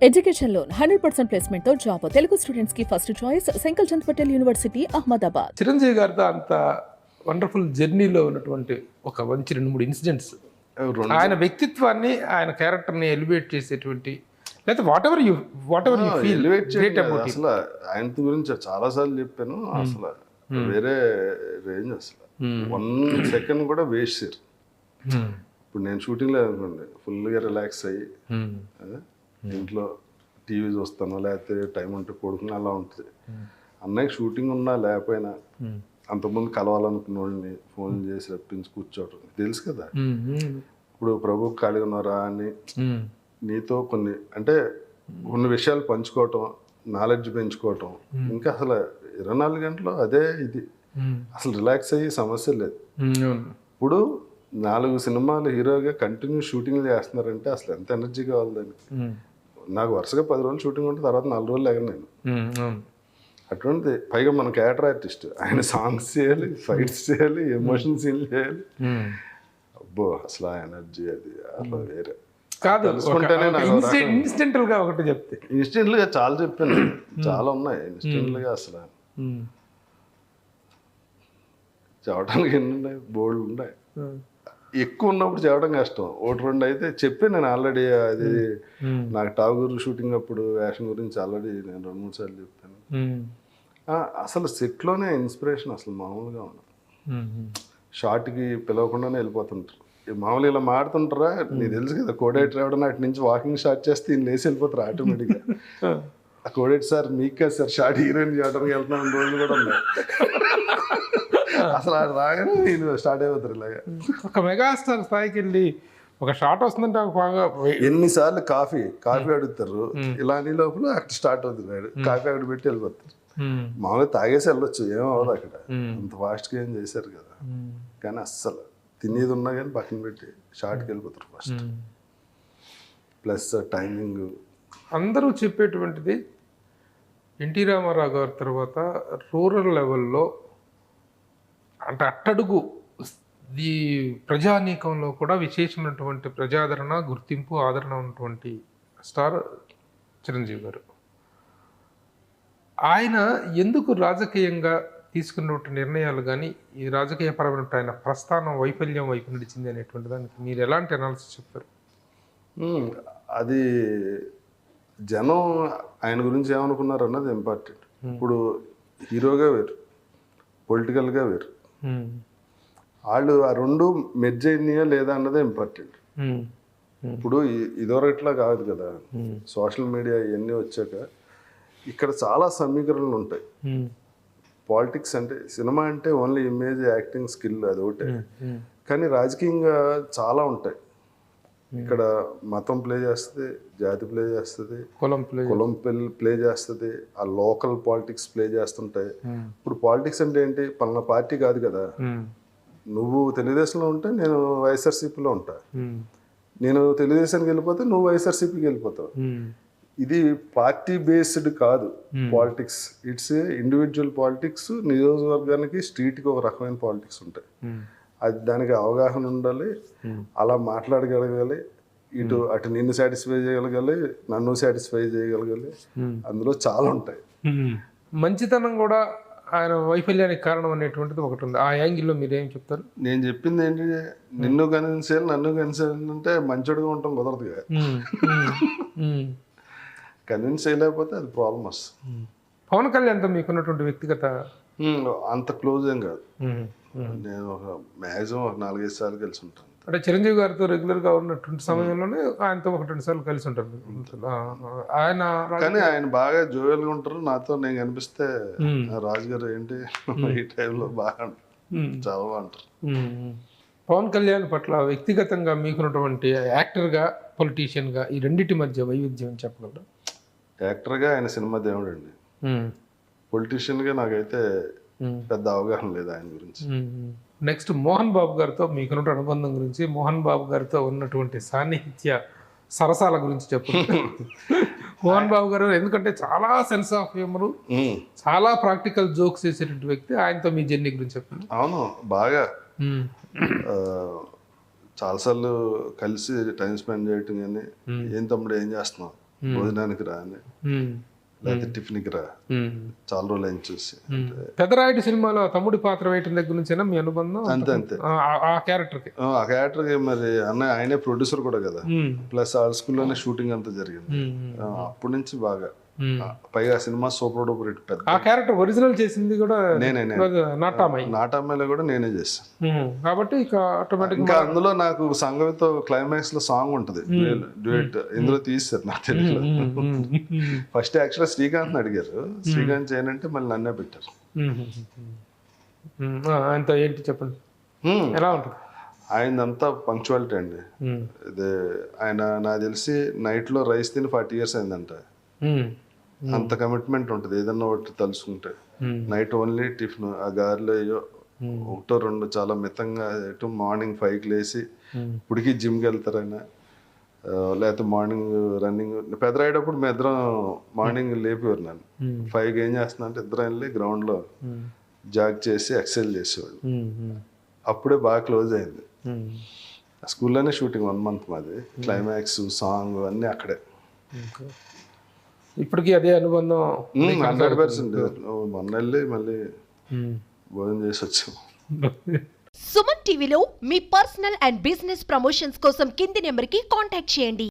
Education loan 100% placement తో job Telugu students కి first choice Sankalchand Patel university Ahmedabad. Chiranjeevi గారితో అంత వండర్ఫుల్ జర్నీలో ఉన్నటువంటి ఒక మంచి 2-3 ఇన్సిడెంట్స్ ఆయన వ్యక్తిత్వాన్ని ఆయన క్యారెక్టర్ని ఎలివేట్ చేసేటువంటి లేదా what ever you feel great about. అసలు ఆయన గురించి చాలా సార్లు చెప్పాను. అసలు వేరే రేంజ్. అసలు 1 సెకండ్ కూడా వేస్ట్ చేయరు. ఇప్పుడు నేను షూటింగ్లో అనుకోండి ఫుల్గా రిలాక్స్ అయ్యి ఇంట్లో టీవీ చూస్తాను, లేకపోతే టైం ఉంటే పడుకుని అలా ఉంటుంది. అన్నయ్య షూటింగ్ ఉన్నా లేకపోయినా అంతకుముందు కలవాలనుకున్న వాళ్ళని ఫోన్ చేసి రప్పించి కూర్చోవటం తెలుసు కదా. ఇప్పుడు ప్రభు ఖాళీ ఉన్నారా అని నీతో కొన్ని విషయాలు పంచుకోవటం, నాలెడ్జ్ పెంచుకోవటం. ఇంకా అసలు 24 గంటలు అదే ఇది. అసలు రిలాక్స్ అయ్యి సమస్య లేదు. ఇప్పుడు 4 సినిమాలు హీరోగా కంటిన్యూ షూటింగ్లు చేస్తున్నారంటే అసలు ఎంత ఎనర్జీ కావాలి దానికి. నాకు వరుసగా 10 రోజులు షూటింగ్ ఉంటే తర్వాత 4 రోజులు ఎగను నేను. అటువంటిది పైగా మన క్యారెక్టర్ ఆర్టిస్ట్, ఆయన సాంగ్స్ చేయాలి, ఫైట్స్ చేయాలి, ఎమోషన్ సీన్లు చేయాలి. అబ్బో అసలు ఆ ఎనర్జీ అది అసలు వేరే కాదు. ఇన్స్టెంటల్ గా ఒకటి చెప్తే ఇన్స్టెంట్లు గా చాలా చెప్పాను, చాలా ఉన్నాయి ఇన్స్టెంట్లు గా. అసలు చెప్పడానికి ఎన్ని ఉన్నాయి, బోల్డ్ ఉన్నాయి. ఎక్కువ ఉన్నప్పుడు చెప్పడం కష్టం. 1-2 అయితే చెప్పాను నేను ఆల్రెడీ. అది నాకు టాగూర్ షూటింగ్ అప్పుడు వేషం గురించి ఆల్రెడీ నేను 2-3 సార్లు చెప్పాను. అసలు సెట్లోనే ఇన్స్పిరేషన్ అసలు మామూలుగా ఉండదు. షార్ట్కి పిలవకుండానే వెళ్ళిపోతుంటారు. మామూలు ఇలా మాడుతుంటారా, నీకు తెలుసు కదా కోడేటర్ రావడం అటు నుంచి వాకింగ్ స్టార్ట్ చేస్తే ఈయన లేచి వెళ్ళిపోతారు ఆటోమేటిక్గా. ఆ కోడేట్ సార్ మీకు కాదు సార్ షార్ట్ హీరోయిన్ చేయడానికి వెళ్తున్నాను రోజులు కూడా ఉన్నాయి. అసలు అది రాగానే నేను స్టార్ట్ అయిపోతారు ఇలాగా. ఒక మెగాస్టార్ స్థాయికి వెళ్ళి ఒక షార్ట్ వస్తుందంటే బాగా ఎన్నిసార్లు కాఫీ అడుగుతారు. ఇలా నీ లోపల అక్కడ స్టార్ట్ అవుతున్నాడు, కాఫీ అక్కడ పెట్టి వెళ్ళిపోతారు. మామూలుగా తాగేసి వెళ్ళొచ్చు, ఏమవ్వదు అక్కడ. అంత ఫాస్ట్గా ఏం చేశారు కదా. కానీ అస్సలు తినేది ఉన్నా కానీ పక్కన పెట్టి షార్ట్కి వెళ్ళిపోతారు ఫస్ట్. ప్లస్ టైమింగ్ అందరూ చెప్పేటువంటిది ఎన్టీ రామారావు గారి తర్వాత రూరల్ లెవెల్లో అంటే అట్టడుగు ఈ ప్రజానీకంలో కూడా విశేషమైనటువంటి ప్రజాదరణ, గుర్తింపు, ఆదరణ ఉన్నటువంటి స్టార్ చిరంజీవి గారు. ఆయన ఎందుకు రాజకీయంగా తీసుకున్నటువంటి నిర్ణయాలు కానీ ఈ రాజకీయపరమైన ఆయన ప్రస్థానం వైఫల్యం వైపు నడిచింది అనేటువంటి దానికి మీరు ఎలాంటి అనాలిసిస్ చెప్తారు? అది జనం ఆయన గురించి ఏమనుకున్నారు అన్నది ఇంపార్టెంట్. ఇప్పుడు హీరోగా వేరు, పొలిటికల్గా వేరు. వాళ్ళు ఆ 2 మెర్జ్ అయినాయా లేదా అన్నదే ఇంపార్టెంట్. ఇప్పుడు ఇదివరట్లా కాదు కదా, సోషల్ మీడియా ఇవన్నీ వచ్చాక ఇక్కడ చాలా సమీకరణలు ఉంటాయి. పాలిటిక్స్ అంటే సినిమా అంటే ఓన్లీ ఇమేజ్, యాక్టింగ్, స్కిల్ అది ఒకటే. కానీ రాజకీయంగా చాలా ఉంటాయి. ఇక్కడ మతం ప్లే చేస్తుంది, జాతి ప్లే చేస్తుంది, కులం ప్లే చేస్తుంది, ఆ లోకల్ పాలిటిక్స్ ప్లే చేస్తుంటాయి. ఇప్పుడు పాలిటిక్స్ అంటే ఏంటి, పలానా పార్టీ కాదు కదా. నువ్వు తెలుగుదేశంలో ఉంటే నేను వైఎస్ఆర్సీపీలో ఉంటా, నేను తెలుగుదేశానికి వెళ్ళిపోతే నువ్వు వైఎస్ఆర్సీపీకి వెళ్ళిపోతావు. ఇది పార్టీ బేస్డ్ కాదు పాలిటిక్స్, ఇట్స్ ఇండివిజువల్ పాలిటిక్స్. నియోజకవర్గానికి, స్ట్రీట్కి ఒక రకమైన పాలిటిక్స్ ఉంటాయి. అది దానికి అవగాహన ఉండాలి, అలా మాట్లాడగలగాలి, అటు నిన్ను సాటిస్ఫై చేయగలగాలి, నన్ను సాటిస్ఫై చేయగలగాలి. అందులో చాలా ఉంటాయి. మంచితనం కూడా ఆయన వైఫల్యానికి కారణం అనేటువంటిది ఒకటి ఉంది. ఆ యాంగిల్లో మీరేం చెప్తారు? నేను చెప్పింది ఏంటి, నిన్ను కన్విన్సేయాలి, నన్ను కన్విన్సేయాలి అంటే మంచిగా ఉండటం కుదరదు కదా. కన్విన్స్ చేయలేకపోతే అది ప్రాబ్లం వస్తుంది. పవన్ కళ్యాణ్తో మీకున్నటువంటి వ్యక్తిగత అంత క్లోజ్ ఏం కాదు. నేను మ్యాక్సిమం 4-5 సార్లు కలిసి ఉంటాను. అంటే చిరంజీవి గారితో రెగ్యులర్గా ఉన్నటువంటి సమయంలోనే ఆయనతో 1-2 సార్లు కలిసి ఉంటారు ఆయన. కానీ ఆయన బాగా జోయల్గా ఉంటారు నాతో. నేను కనిపిస్తే రాజు గారు ఏంటి ఈ టైంలో బాగా చాలా బాగుంటారు. పవన్ కళ్యాణ్ పట్ల వ్యక్తిగతంగా మీకున్నటువంటి యాక్టర్గా, పొలిటీషియన్గా ఈ రెండింటి మధ్య వైవిధ్యం చెప్పగలరా? యాక్టర్గా ఆయన సినిమా దేవుడు అండి. పొలిటీషియన్గా నాకైతే పెద్ద అవగాహన లేదు ఆయన గురించి. నెక్స్ట్ మోహన్ బాబు గారితో మీకున్న అనుబంధం గురించి, మోహన్ బాబు గారితో ఉన్నటువంటి సాన్నిహిత్య సరసాల గురించి చెప్పు. మోహన్ బాబు గారు ఎందుకంటే చాలా సెన్స్ ఆఫ్ హ్యూమర్, చాలా ప్రాక్టికల్ జోక్స్ చేసేటువంటి వ్యక్తి. ఆయనతో మీ జర్నీ గురించి చెప్పండి. అవును, బాగా చాలాసార్లు కలిసి టైం స్పెండ్ చేయటం. కానీ ఏం తమ్ముడు ఏం చేస్తున్నావు, భోజనానికి రా అని, లేకపోతే టిఫిన్కి రా, చాలా రోజులు ఆయన చూసి. పెదరాయుడు సినిమాలో తమ్ముడి పాత్ర వేయటం దగ్గర నుంచేనా మీ అనుబంధం? అంతే అంతే. ఆ క్యారెక్టర్కి ఆ క్యారెక్టర్కి మరి అన్న ఆయనే ప్రొడ్యూసర్ కూడా కదా, ప్లస్ ఆ స్కూల్లోనే షూటింగ్ అంతా జరిగింది. అప్పటి నుంచి బాగా, పైగా సినిమా సూపర్ డూపర్ హిట్. పెద్ద ఆ క్యారెక్టర్ ఒరిజినల్ చేసింది కూడా నేనే నాటామయ్య. నాటమ్మలో కూడా నేనే చేస్తాను. కాబట్టి ఇక ఆటోమేటిక్ ఇంకా అందులో నాకు సంగమితో క్లైమాక్స్ లో సాంగ్ ఉంటది, డ్యూయట్. ఇందులో తీస్తారు నాకు తెలుగులో. ఫస్ట్ యాక్చువల్గా శ్రీకాంత్ అడిగారు, శ్రీకాంత్ చేయనంటే మళ్ళీ నన్నే పెట్టారు. ఆయనతో ఏంటి చెప్పండి, ఎలా ఉంటుంది? ఆయనంతా పంక్చువాలిటీ అండి. ఇదే ఆయన నాకు తెలిసి నైట్ లో రైస్ తిని 40 years అయిందంట. అంత కమిట్మెంట్ ఉంటుంది ఏదన్నా ఒకటి తలుసుకుంటే. నైట్ ఓన్లీ టిఫిన్, ఆ గారెలో అయ్యో ఒకటో రెండు చాలా మితంగా, ఎటు మార్నింగ్ 5కి లేచి ఇప్పటికీ జిమ్కి వెళ్తారు ఆయన, లేకపోతే మార్నింగ్ రన్నింగ్. పెద్దరాయేటప్పుడు మేము ఇద్దరం మార్నింగ్ లేపేవారు నన్ను. 5కి ఏం చేస్తున్నా అంటే ఇద్దరం వెళ్ళి గ్రౌండ్లో జాగ్ చేసి ఎక్సర్సైజ్ చేసేవాడు. అప్పుడే బాగా క్లోజ్ అయింది. స్కూల్లోనే షూటింగ్ 1 month మాది. క్లైమాక్స్ సాంగ్ అన్నీ అక్కడే. ఇప్పటికీ అదే అనుబంధం 100%. మొన్న వెళ్ళి మళ్ళీ భోజనం చేసి వచ్చాం. సుమన్ టీవీలో మీ పర్సనల్ అండ్ బిజినెస్ ప్రమోషన్స్ కోసం కింది నెంబర్కి కాంటాక్ట్ చేయండి.